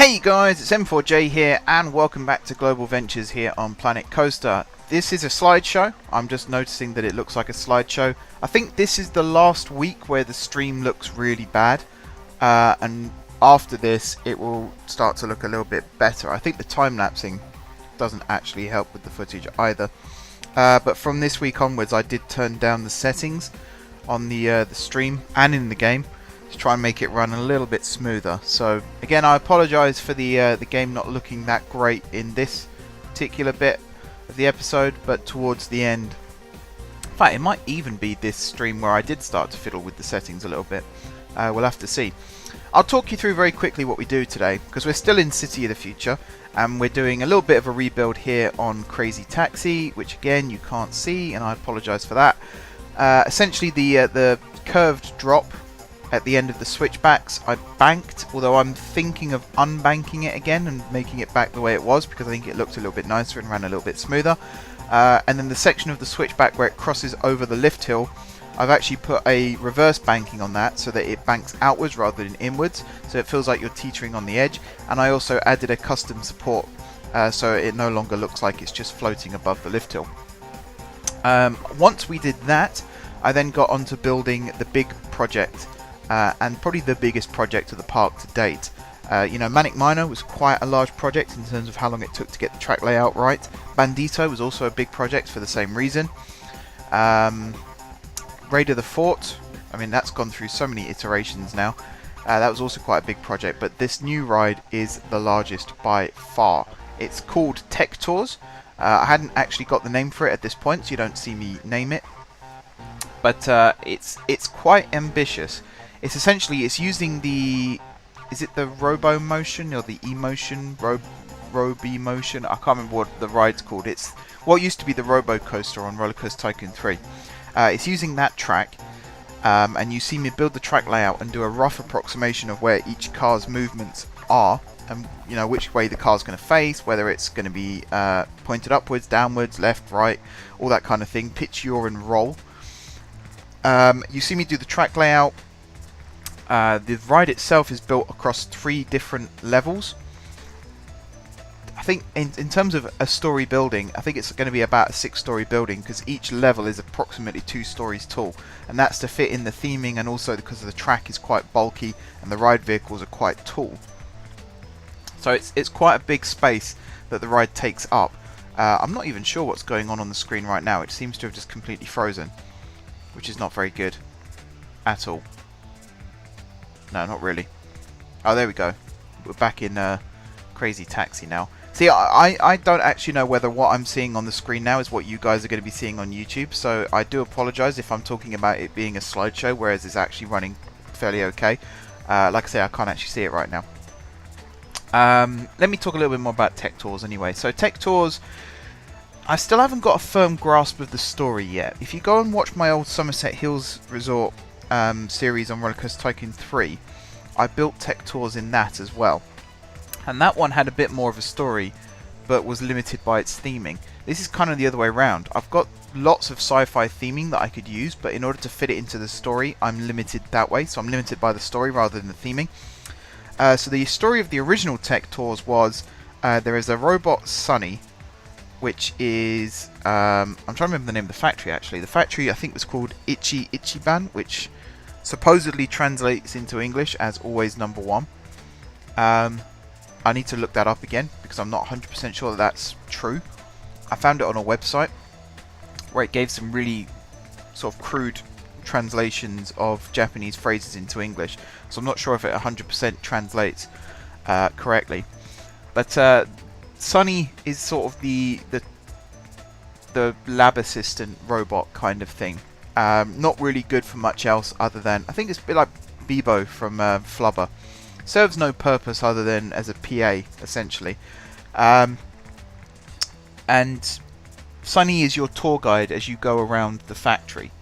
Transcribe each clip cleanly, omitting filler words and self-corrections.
Hey guys, it's M4J here and welcome back to Global Ventures here on Planet Coaster. This is a slideshow. I'm just noticing that it looks like a slideshow. I think this is the last week where the stream looks really bad, and after this it will start to look a little bit better. I think the time-lapsing doesn't actually help with the footage either, but from this week onwards I did turn down the settings on the stream and in the game to try and make it run a little bit smoother. So again, I apologise for the game not looking that great in this particular bit of the episode, but towards the end, in fact it might even be this stream where I did start to fiddle with the settings a little bit. We'll have to see. I'll talk you through very quickly what we do today, because we're still in City of the Future and we're doing a little bit of a rebuild here on Crazy Taxi, which again you can't see and I apologise for that. Essentially the curved drop at the end of the switchbacks I banked, although I'm thinking of unbanking it again and making it back the way it was, because I think it looked a little bit nicer and ran a little bit smoother. And then the section of the switchback where it crosses over the lift hill, I've actually put a reverse banking on that so that it banks outwards rather than inwards, so it feels like you're teetering on the edge. And I also added a custom support so it no longer looks like it's just floating above the lift hill. Once we did that, I then got onto building the big project, and probably the biggest project of the park to date. You know, Manic Miner was quite a large project in terms of how long it took to get the track layout right. Bandito was also a big project for the same reason. Raid of the Fort, I mean that's gone through so many iterations now. That was also quite a big project, but this new ride is the largest by far. It's called Tech Tours. I hadn't actually got the name for it at this point, so you don't see me name it. But it's quite ambitious. It's essentially, it's using the, is it the Robo Motion or the E-Motion, Robo Motion? I can't remember what the ride's called. It's what used to be the Robo Coaster on Roller Coaster Tycoon 3. It's using that track, and you see me build the track layout and do a rough approximation of where each car's movements are, and you know which way the car's going to face, whether it's going to be pointed upwards, downwards, left, right, all that kind of thing. Pitch, yaw, and roll. You see me do the track layout. The ride itself is built across 3 different levels. I think in terms of a story building, I think it's going to be about a 6-story building, because each level is approximately 2 stories tall, and that's to fit in the theming, and also because the track is quite bulky and the ride vehicles are quite tall. So it's quite a big space that the ride takes up. I'm not even sure what's going on the screen right now. It seems to have just completely frozen, which is not very good at all. No, not really. Oh, there we go. We're back in Crazy Taxi now. See, I don't actually know whether what I'm seeing on the screen now is what you guys are going to be seeing on YouTube, so I do apologise if I'm talking about it being a slideshow, whereas it's actually running fairly okay. Like I say, I can't actually see it right now. Let me talk a little bit more about Tech Tours anyway. So Tech Tours, I still haven't got a firm grasp of the story yet. If you go and watch my old Somerset Hills Resort series on Roller Coaster Tycoon 3, I built Tech Tours in that as well. And that one had a bit more of a story, but was limited by its theming. This is kind of the other way around. I've got lots of sci-fi theming that I could use, but in order to fit it into the story, I'm limited that way. So I'm limited by the story rather than the theming. So the story of the original Tech Tours was, there is a robot, Sunny, which is, I'm trying to remember the name of the factory actually. The factory I think was called Ichiban, which supposedly translates into English as always number 1. I need to look that up again because I'm not 100% sure that that's true. I found it on a website where it gave some really sort of crude translations of Japanese phrases into English, so I'm not sure if it 100% translates correctly. But Sunny is sort of the lab assistant robot kind of thing. Not really good for much else other than, I think it's a bit like Bebo from Flubber. Serves no purpose other than as a PA, essentially. And Sunny is your tour guide as you go around the factory.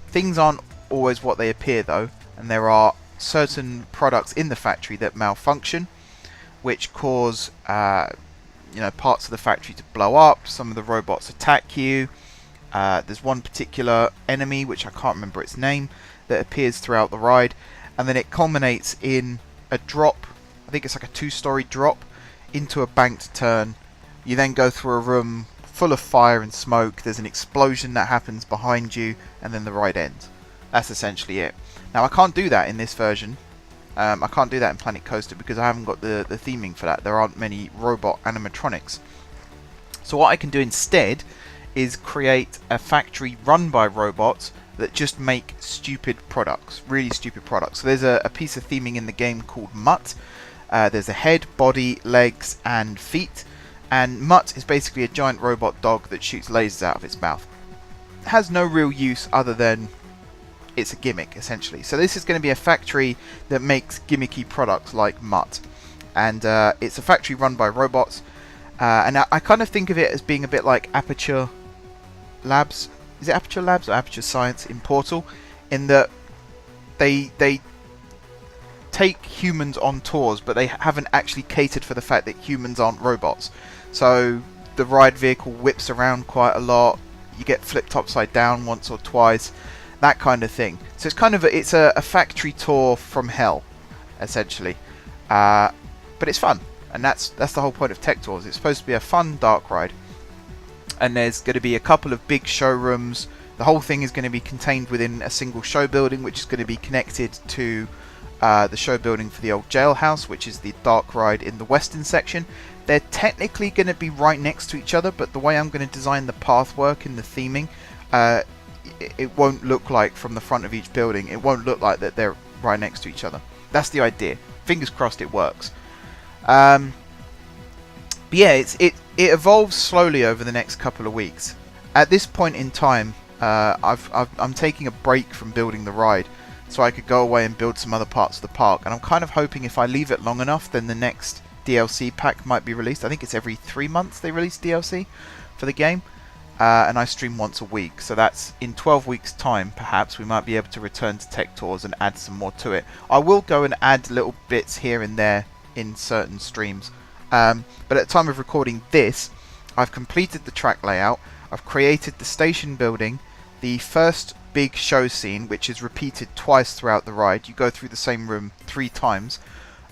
Things aren't always what they appear though, and there are certain products in the factory that malfunction, which cause you know, parts of the factory to blow up. Some of the robots attack you. There's one particular enemy, which I can't remember its name, that appears throughout the ride, and then it culminates in a drop I think it's like a 2-story drop into a banked turn. You then go through a room full of fire and smoke. There's an explosion that happens behind you, and then the ride ends. That's essentially it. Now I can't do that in this version. I can't do that in Planet Coaster because I haven't got the theming for that. There aren't many robot animatronics. So what I can do instead is create a factory run by robots that just make stupid products, really stupid products. So there's a piece of theming in the game called Mutt. There's a head, body, legs and feet, and Mutt is basically a giant robot dog that shoots lasers out of its mouth. It has no real use other than it's a gimmick, essentially. So this is going to be a factory that makes gimmicky products like Mutt, and it's a factory run by robots, and I kind of think of it as being a bit like Aperture Labs. Is it Aperture Labs or Aperture Science in Portal? In that they take humans on tours, but they haven't actually catered for the fact that humans aren't robots. So the ride vehicle whips around quite a lot. You get flipped upside down once or twice, that kind of thing. So it's kind of it's a factory tour from hell, essentially. But it's fun, and that's the whole point of Tech Tours. It's supposed to be a fun dark ride. And there's going to be a couple of big showrooms. The whole thing is going to be contained within a single show building, which is going to be connected to the show building for the old jailhouse, which is the dark ride in the western section. They're technically going to be right next to each other, but the way I'm going to design the path work in the theming, it won't look like from the front of each building. It won't look like that they're right next to each other. That's the idea. Fingers crossed it works. But yeah, it evolves slowly over the next couple of weeks. At this point in time, I'm taking a break from building the ride, so I could go away and build some other parts of the park. And I'm kind of hoping if I leave it long enough, then the next DLC pack might be released. I think it's every 3 months they release DLC for the game, and I stream once a week. So that's in 12 weeks' time. Perhaps we might be able to return to Tech Tours and add some more to it. I will go and add little bits here and there in certain streams. But at the time of recording this, I've completed the track layout, I've created the station building, the first big show scene, which is repeated twice throughout the ride. You go through the same room 3 times.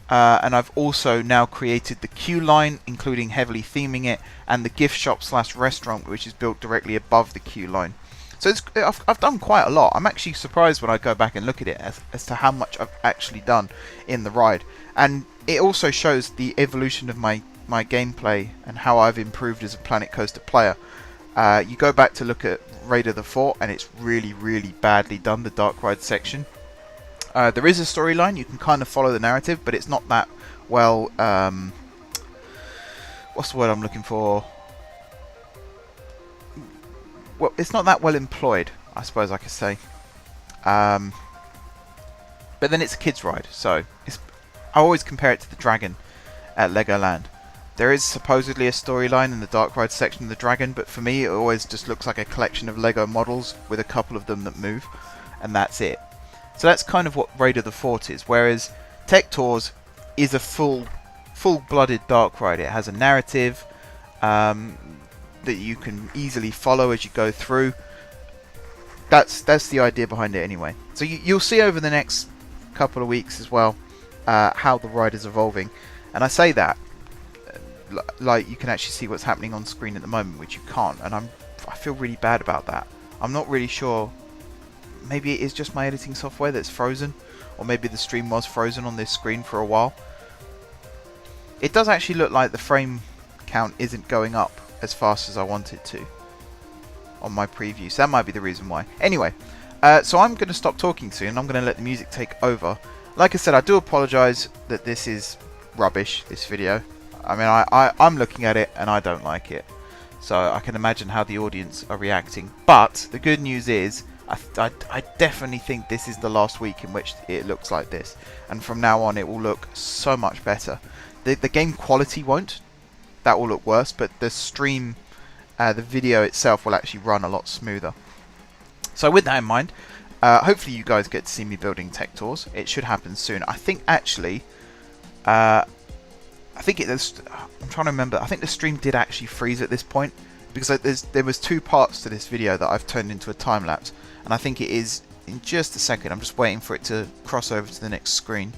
And I've also now created the queue line, including heavily theming it, and the gift shop / restaurant, which is built directly above the queue line. So I've done quite a lot. I'm actually surprised when I go back and look at it as to how much I've actually done in the ride. And it also shows the evolution of my gameplay and how I've improved as a Planet Coaster player. You go back to look at Radeon the 4 and it's really, really badly done, the dark ride section. There is a storyline, you can kind of follow the narrative, but it's not that well, what's the word I'm looking for? Well, it's not that well employed, I suppose I could say. But then it's a kids ride, so I always compare it to the Dragon at Legoland. There is supposedly a storyline in the dark ride section of the Dragon, but for me it always just looks like a collection of Lego models with a couple of them that move, and that's it. So that's kind of what Radeon the Fort is, whereas Tech Tours is a full-blooded dark ride. It has a narrative that you can easily follow as you go through. That's the idea behind it anyway. So you'll see over the next couple of weeks as well how the ride is evolving. And I say that like you can actually see what's happening on screen at the moment, which you can't, and I feel really bad about that. I'm not really sure. Maybe it is just my editing software that's frozen, or maybe the stream was frozen on this screen for a while. It does actually look like the frame count isn't going up as fast as I want it to on my preview, so that might be the reason why. Anyway, so I'm going to stop talking soon. I'm going to let the music take over. Like I said, I do apologise that this is rubbish, this video. I mean, I'm looking at it and I don't like it, so I can imagine how the audience are reacting. But the good news is I definitely think this is the last week in which it looks like this, and from now on it will look so much better. The game quality won't, that will look worse, but the stream, the video itself will actually run a lot smoother. So with that in mind, hopefully you guys get to see me building Tech Tours. It should happen soon. I think actually, I'm trying to remember, I think the stream did actually freeze at this point, because there was 2 parts to this video that I've turned into a time lapse, and I think it is in just a second. I'm just waiting for it to cross over to the next screen.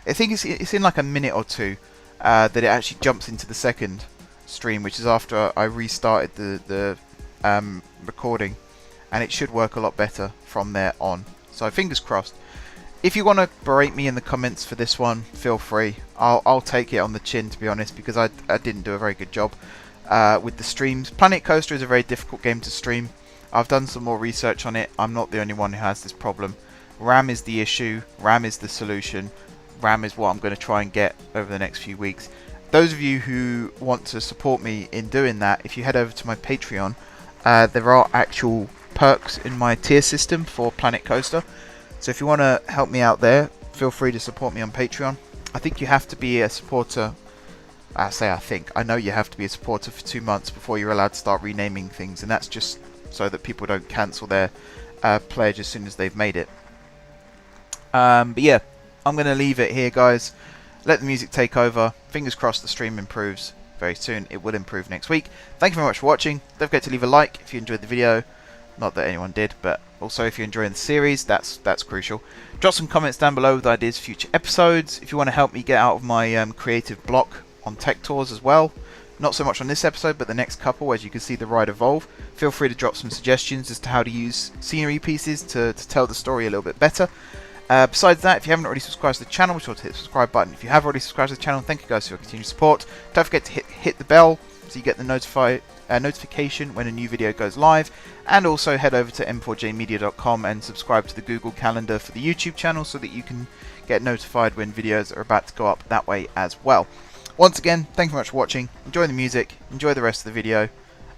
I think it's in like a minute or two that it actually jumps into the second stream, which is after I restarted the recording, and it should work a lot better from there on. So fingers crossed. If you want to berate me in the comments for this one, feel free. I'll take it on the chin, to be honest, because I didn't do a very good job with the streams. Planet Coaster is a very difficult game to stream. I've done some more research on it. I'm not the only one who has this problem. RAM is the issue. RAM is the solution. RAM is what I'm going to try and get over the next few weeks. Those of you who want to support me in doing that, if you head over to my Patreon, there are actual perks in my tier system for Planet Coaster. So if you want to help me out there, feel free to support me on Patreon. I think you have to be a supporter. I know you have to be a supporter for 2 months before you're allowed to start renaming things, and that's just so that people don't cancel their pledge as soon as they've made it. But yeah, I'm going to leave it here, guys. Let the music take over. Fingers crossed the stream improves very soon. It will improve next week. Thank you very much for watching. Don't forget to leave a like if you enjoyed the video. Not that anyone did, but also if you're enjoying the series, that's crucial. Drop some comments down below with ideas for future episodes. If you want to help me get out of my creative block on tech tours as well, not so much on this episode, but the next couple, as you can see the ride evolve, feel free to drop some suggestions as to how to use scenery pieces to tell the story a little bit better. Besides that, if you haven't already subscribed to the channel, be sure to hit the subscribe button. If you have already subscribed to the channel, thank you guys for your continued support. Don't forget to hit the bell so you get the notification when a new video goes live, and also head over to m4jmedia.com and subscribe to the Google Calendar for the YouTube channel so that you can get notified when videos are about to go up that way as well. Once again, thank you very much for watching. Enjoy the music, enjoy the rest of the video,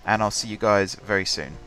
and I'll see you guys very soon.